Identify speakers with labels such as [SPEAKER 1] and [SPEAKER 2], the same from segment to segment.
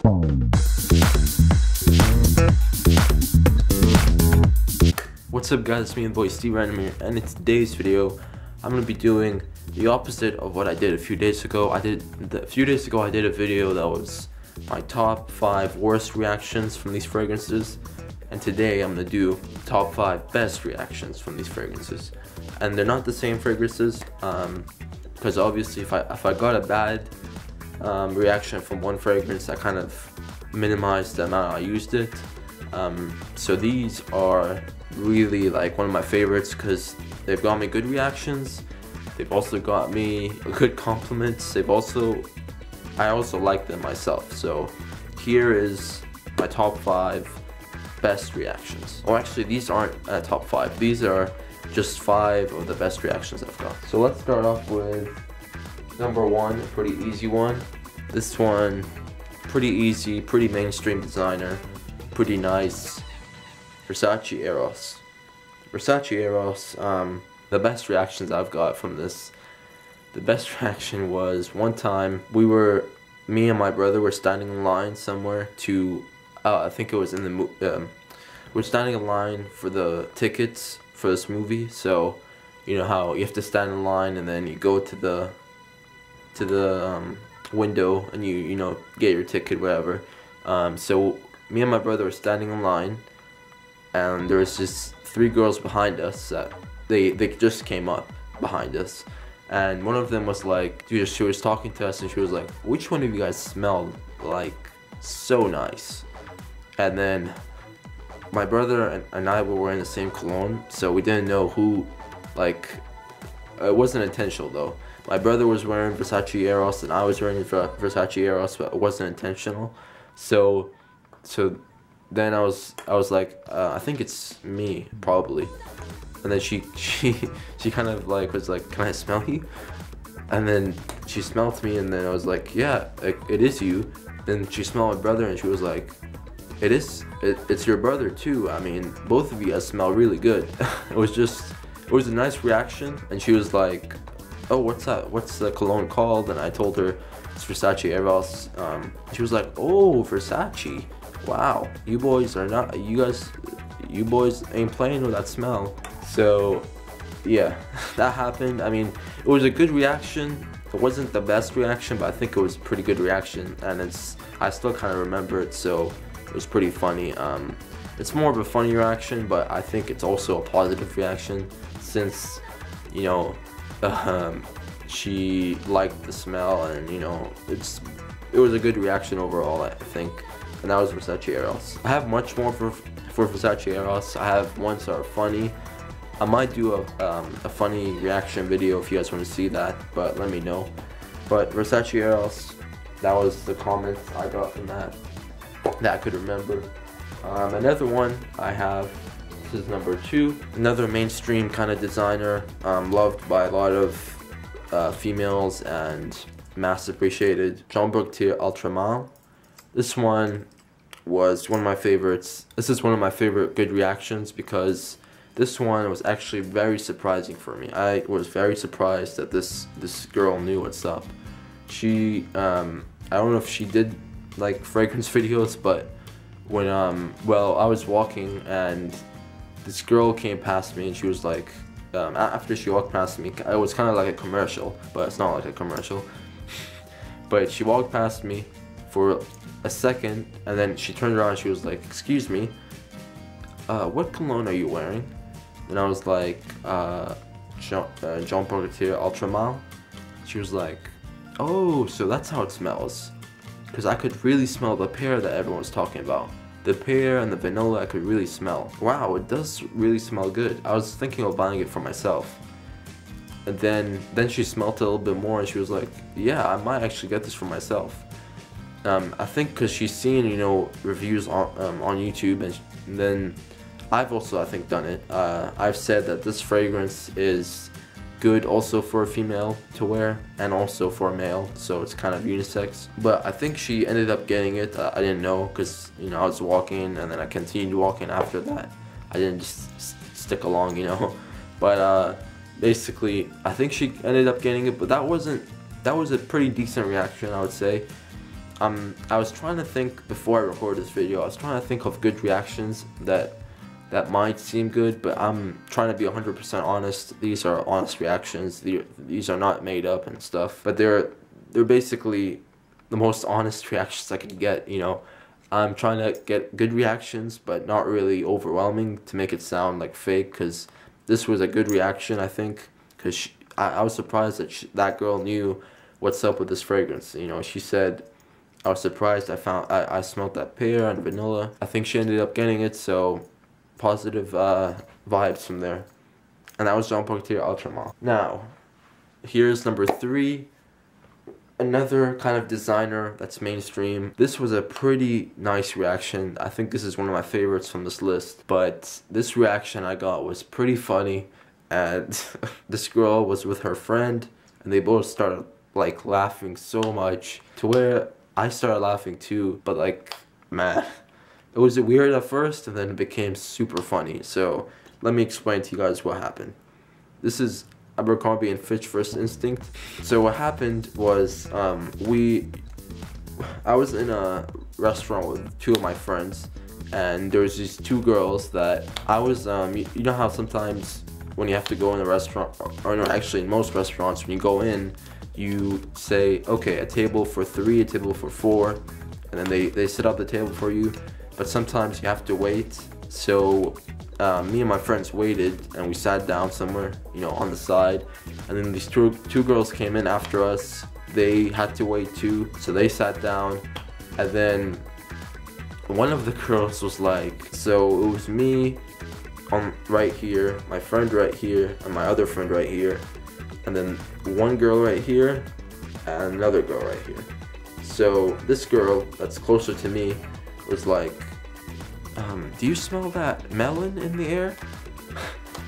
[SPEAKER 1] What's up guys, it's me and boy SteveRandom here, and in today's video I'm going to be doing the opposite of what I did a few days ago. I did a video that was my top 5 worst reactions from these fragrances, and today I'm going to do top 5 best reactions from these fragrances. And they're not the same fragrances, because obviously if I got a bad reaction from one fragrance, I kind of minimized the amount I used it. So these are really like one of my favorites because they've got me good reactions. They've also got me good compliments. I also like them myself. So here is my top 5 best reactions. Or actually, these aren't top 5. These are just 5 of the best reactions I've got. So let's start off with number 1, a pretty easy one. This one, pretty easy, pretty mainstream designer, pretty nice. Versace Eros. Versace Eros, the best reactions I've got from this, the best reaction was one time me and my brother were standing in line somewhere to, I think it was in the, we're standing in line for the tickets for this movie. So, you know how you have to stand in line and then you go to the window and you know, get your ticket, whatever. So me and my brother were standing in line, and there was just 3 girls behind us that they just came up behind us, and one of them was like, she was talking to us and she was like, which one of you guys smelled like so nice? And then my brother and I were wearing the same cologne, so we didn't know who, like, it wasn't intentional though. My brother was wearing Versace Eros and I was wearing Versace Eros, but it wasn't intentional. So then I was like, I think it's me, probably. And then she kind of like was like, can I smell you? And then she smelled me, and then I was like, yeah, it is you. Then she smelled my brother and she was like, it's your brother too. I mean, both of you guys smell really good. it was a nice reaction. And she was like, oh, what's that? What's the cologne called? And I told her it's Versace Eros. She was like, oh, Versace. Wow, you boys ain't playing with that smell. So yeah, that happened. I mean, it was a good reaction. It wasn't the best reaction, but I think it was a pretty good reaction, and I still kind of remember it, so it was pretty funny. It's more of a funny reaction, but I think it's also a positive reaction since, you know, she liked the smell, and you know, it was a good reaction overall, I think. And that was Versace Eros. I have much more for Versace Eros. I have ones that are funny. I might do a funny reaction video if you guys want to see that, but let me know. But Versace Eros, that was the comments I got from that I could remember. Another one I have, this is number 2. Another mainstream kind of designer, loved by a lot of females and mass appreciated. Jean Broctier Ultramal. This one was one of my favorites. This is one of my favorite good reactions because this one was actually very surprising for me. I was very surprised that this girl knew what's up. She, I don't know if she did like fragrance videos, but when, well, I was walking and this girl came past me and she was like, after she walked past me, it was kind of like a commercial, but it's not like a commercial. But she walked past me for a second, and then she turned around and she was like, excuse me, what cologne are you wearing? And I was like, Jean Broctier Ultramal. She was like, oh, so that's how it smells. Because I could really smell the pear that everyone was talking about. The pear and the vanilla I could really smell. Wow, it does really smell good. I was thinking of buying it for myself. And then she smelled it a little bit more and she was like, yeah, I might actually get this for myself. I think because she's seen, you know, reviews on YouTube, and then I've also, I think, done it. I've said that this fragrance is good also for a female to wear and also for a male, so it's kind of unisex. But I think she ended up getting it. I didn't know because, you know, I was walking and then I continued walking after that. I didn't just stick along, you know. But basically, I think she ended up getting it, but that was a pretty decent reaction, I would say. I was trying to think before I recorded this video. I was trying to think of good reactions that might seem good, but I'm trying to be 100% honest. These are honest reactions. These are not made up and stuff, but they're basically the most honest reactions I could get. You know, I'm trying to get good reactions, but not really overwhelming to make it sound like fake. Because this was a good reaction, I think. Because I was surprised that that girl knew what's up with this fragrance. You know, she said, I was surprised I smelled that pear and vanilla. I think she ended up getting it, so positive vibes from there. And that was Jean Paul Gaultier Ultra Male. Now, here's number 3. Another kind of designer that's mainstream. This was a pretty nice reaction. I think this is one of my favorites from this list. But this reaction I got was pretty funny. And this girl was with her friend, and they both started like laughing so much to where I started laughing too. But like, man, it was weird at first, and then it became super funny. So let me explain to you guys what happened. This is Abercrombie and Fitch First Instinct. So what happened was I was in a restaurant with 2 of my friends, and there was these 2 girls that I was you know how sometimes when you have to go in a restaurant, or no, actually in most restaurants, when you go in, you say, okay, a table for 3, a table for 4, and then they set up the table for you. But sometimes you have to wait. So me and my friends waited, and we sat down somewhere, you know, on the side. And then these two girls came in after us. They had to wait too, so they sat down. And then one of the girls was like, so it was me right here, my friend right here, and my other friend right here, and then one girl right here, and another girl right here. So this girl that's closer to me was like, do you smell that melon in the air?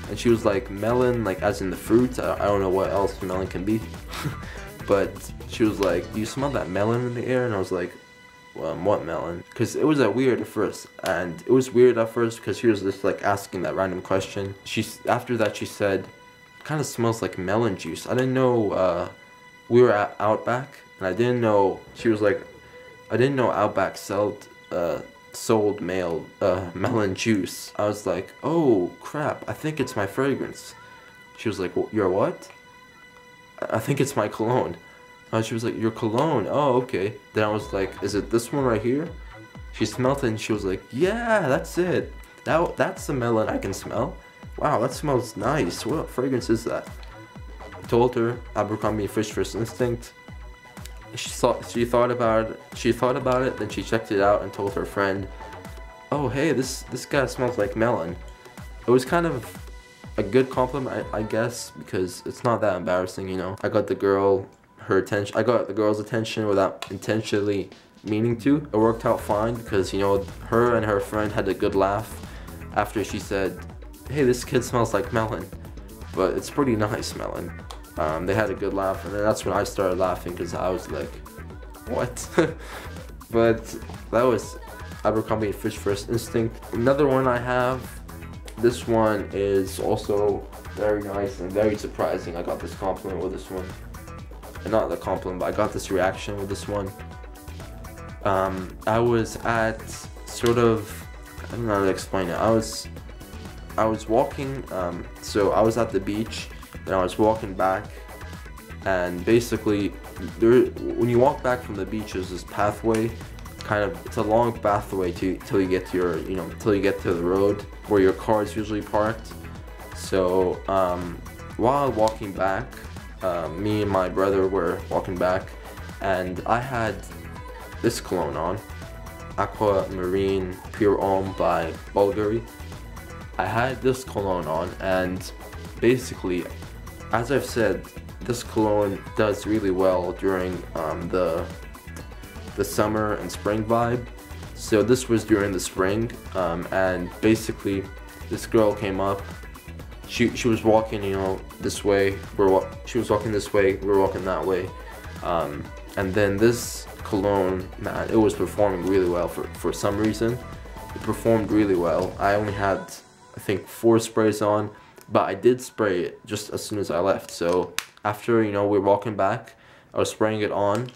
[SPEAKER 1] And she was like, melon, like as in the fruit. I don't know what else melon can be. But she was like, do you smell that melon in the air? And I was like, what melon? Because it was weird at first. And it was weird at first because she was just like asking that random question. After that she said, it kind of smells like melon juice. I didn't know we were at Outback, and I didn't know, she was like, I didn't know Outback sold melon juice. I was like, oh crap, I think it's my fragrance. She was like, your what? I think it's my cologne. She was like, your cologne? Oh, okay. Then I was like, is it this one right here? She smelled it and she was like, yeah, that's it. That's the melon I can smell. Wow, that smells nice. What fragrance is that? I told her, Abercrombie & Fitch First Instinct. She thought about it, then she checked it out and told her friend, oh hey, this guy smells like melon. It was kind of a good compliment, I guess, because it's not that embarrassing, you know. I got the girl's attention without intentionally meaning to. It worked out fine because, you know, her and her friend had a good laugh after she said, hey, this kid smells like melon, but it's pretty nice melon. They had a good laugh, and then that's when I started laughing because I was like, what? But that was Abercrombie & Fitch First Instinct. Another one I have, this one is also very nice and very surprising. I got this compliment with this one. And not the compliment, but I got this reaction with this one. I was at sort of, I don't know how to explain it. I was walking, so I was at the beach, and I was walking back, and basically when you walk back from the beach, there's this pathway, it's a long pathway till you get to till you get to the road where your car is usually parked. So while walking back, me and my brother were walking back, and I had this cologne on, Aqua Marine Pure Homme by Bulgari. I had this cologne on, and basically, as I've said, this cologne does really well during the summer and spring vibe. So this was during the spring, and basically this girl came up. She was walking, you know, this way. She was walking this way. We were walking that way, and then this cologne, man, it was performing really well for some reason. It performed really well. I only had, I think, 4 sprays on, but I did spray it just as soon as I left. So after, you know, we were walking back, I was spraying it on,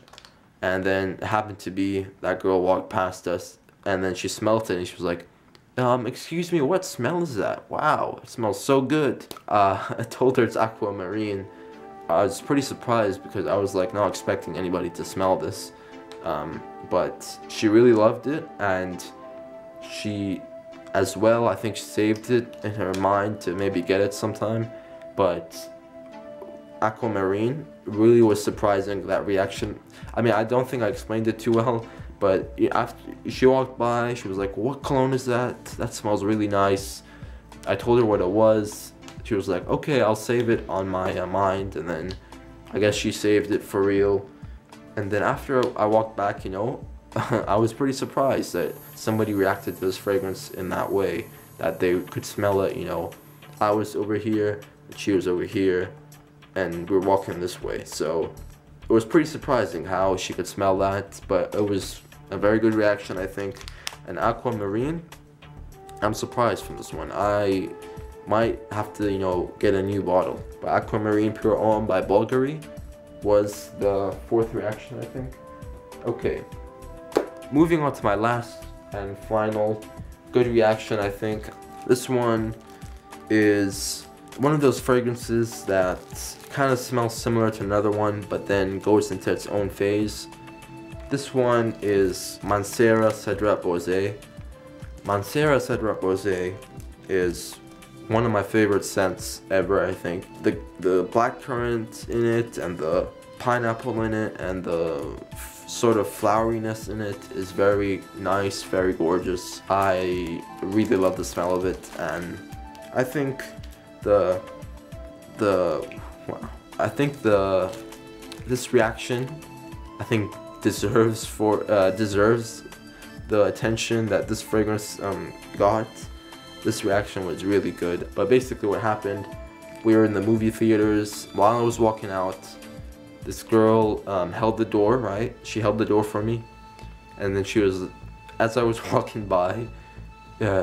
[SPEAKER 1] And then it happened to be that girl walked past us, and then she smelled it, and she was like, excuse me, what smell is that? Wow, it smells so good. I told her it's aquamarine. I was pretty surprised because I was like not expecting anybody to smell this. But she really loved it, and she, as well, I think she saved it in her mind to maybe get it sometime. But aquamarine really was surprising, that reaction. I mean, I don't think I explained it too well, but after she walked by, she was like, what cologne is that? That smells really nice. I told her what it was. She was like, okay, I'll save it on my mind. And then I guess she saved it for real. And then after I walked back, you know, I was pretty surprised that somebody reacted to this fragrance in that way, that they could smell it, you know. I was over here, and she was over here, and we were walking this way. So it was pretty surprising how she could smell that, but it was a very good reaction, I think. And aquamarine, I'm surprised from this one. I might have to, you know, get a new bottle. But aquamarine Pure Homme by Bulgari was the fourth reaction, I think. Okay, moving on to my last and final good reaction, I think. This one is one of those fragrances that kind of smells similar to another one, but then goes into its own phase. This one is Mancera Cedrat Rosé. Mancera Cedrat Rosé is one of my favorite scents ever, I think. The blackcurrant in it, and the pineapple in it, and the sort of floweriness in it is very nice, very gorgeous. I really love the smell of it, and I think this reaction, I think, deserves the attention that this fragrance got. This reaction was really good. But basically what happened, we were in the movie theaters. While I was walking out, this girl held the door, right? She held the door for me. And then she was, as I was walking by,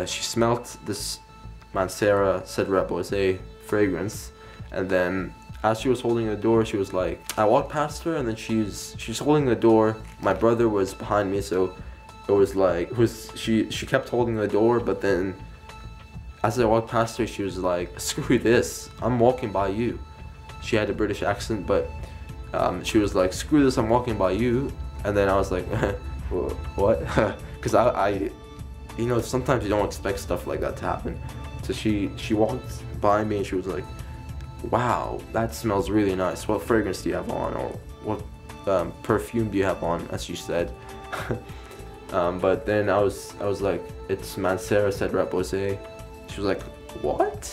[SPEAKER 1] she smelt this Mancera Cedrat Rosé fragrance. And then as she was holding the door, she was like, I walked past her, and then she's holding the door. My brother was behind me, so it was like, she kept holding the door, but then as I walked past her, she was like, screw this, I'm walking by you. She had a British accent, but she was like, screw this, I'm walking by you. And then I was like, what? Because I, you know, sometimes you don't expect stuff like that to happen. So she walked by me, and she was like, wow, that smells really nice. What fragrance do you have on? Or what perfume do you have on, as she said. But then I was like, it's Mancera Cedrat Rosé. She was like, what?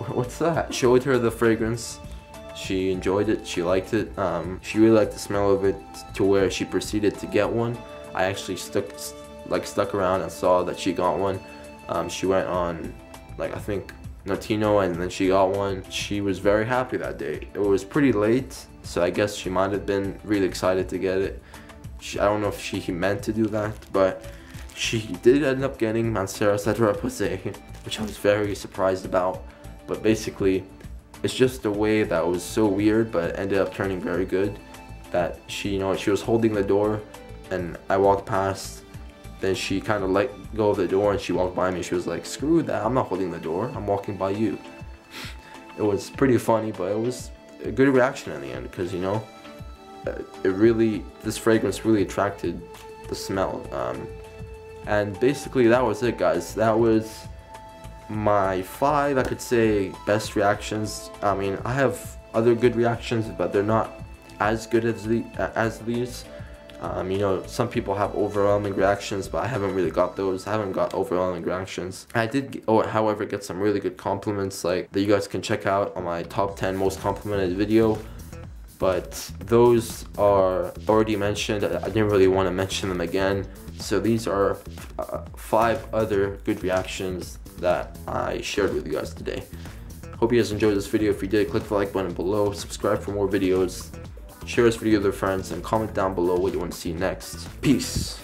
[SPEAKER 1] What's that? Showed her the fragrance. She enjoyed it. She liked it. She really liked the smell of it, to where she proceeded to get one. I actually stuck around and saw that she got one. She went on, like, I think Notino, and then she got one. She was very happy that day. It was pretty late, so I guess she might have been really excited to get it. I don't know if she meant to do that, but she did end up getting Mancera Cedrat Rosé, which I was very surprised about. But basically, it's just a way that was so weird, but ended up turning very good. That she, you know, she was holding the door, and I walked past. Then she kind of let go of the door, and she walked by me. She was like, screw that, I'm not holding the door, I'm walking by you. It was pretty funny, but it was a good reaction in the end, because, you know, this fragrance really attracted the smell. And basically that was it, guys. That was my 5, I could say, best reactions. I mean, I have other good reactions, but they're not as good as these. You know, some people have overwhelming reactions, but I haven't really got those. I haven't got overwhelming reactions. I did, however, get some really good compliments, like, that you guys can check out on my top 10 most complimented video. But those are already mentioned. I didn't really want to mention them again. So these are 5 other good reactions that I shared with you guys today. Hope you guys enjoyed this video. If you did, click the like button below, subscribe for more videos, share this video with your friends, and comment down below what you want to see next. Peace.